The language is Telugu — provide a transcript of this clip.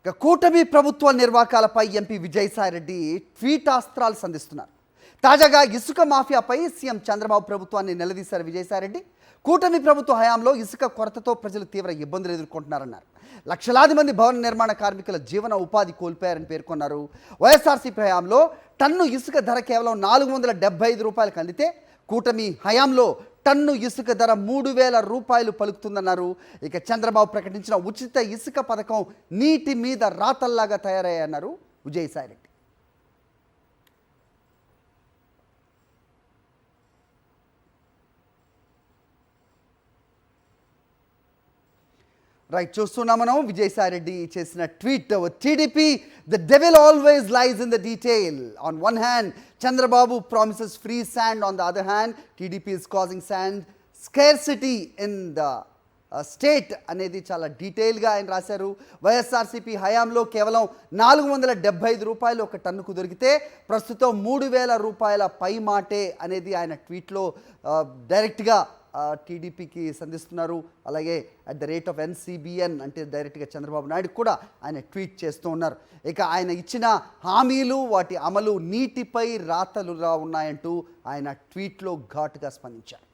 ఇక కూటమి ప్రభుత్వ నిర్వాకాలపై ఎంపీ విజయసాయిరెడ్డి ట్వీట్ అస్త్రాలు సంధిస్తున్నారు. తాజాగా ఇసుక మాఫియాపై సీఎం చంద్రబాబు ప్రభుత్వాన్ని నిలదీశారు విజయసాయిరెడ్డి. కూటమి ప్రభుత్వ హయాంలో ఇసుక కొరతతో ప్రజలు తీవ్ర ఇబ్బందులు ఎదుర్కొంటున్నారన్నారు. లక్షలాది మంది భవన నిర్మాణ కార్మికుల జీవన ఉపాధి కోల్పోయారని పేర్కొన్నారు. వైఎస్ఆర్సీపీ హయాంలో టన్ను ఇసుక ధర కేవలం 475 రూపాయలకు అందితే కూటమి హయాంలో టన్ను ఇసుక ధర 3000 రూపాయలు పలుకుతుందన్నారు. ఇక చంద్రబాబు ప్రకటించిన ఉచిత ఇసుక పథకం నీటి మీద రాతల్లాగా తయారయ్యన్నారు విజయసాయిరెడ్డి. రైట్, చూస్తున్నాం మనం విజయసాయిరెడ్డి చేసిన tweet. TDP the devil always lies in the detail. On one hand Chandrababu promises free sand, on the other hand TDP is causing sand scarcity in the state అనేది చాలా డీటెయిల్గా ఆయన రాశారు. వైఎస్ఆర్సీపీ హయాంలో కేవలం 475 రూపాయలు ఒక టన్నుకు దొరికితే ప్రస్తుతం 3000 రూపాయల పై మాటే అనేది ఆయన ట్వీట్లో డైరెక్ట్గా టీడీపీకి సంధిస్తున్నారు. అలాగే at the rate of NCBN అంటే డైరెక్ట్గా చంద్రబాబు నాయుడు కూడా ఆయన ట్వీట్ చేస్తూ ఉన్నారు. ఇక ఆయన ఇచ్చిన హామీలు వాటి అమలు నీటిపై రాతలుగా ఉన్నాయంటూ ఆయన ట్వీట్లో ఘాటుగా స్పందించారు.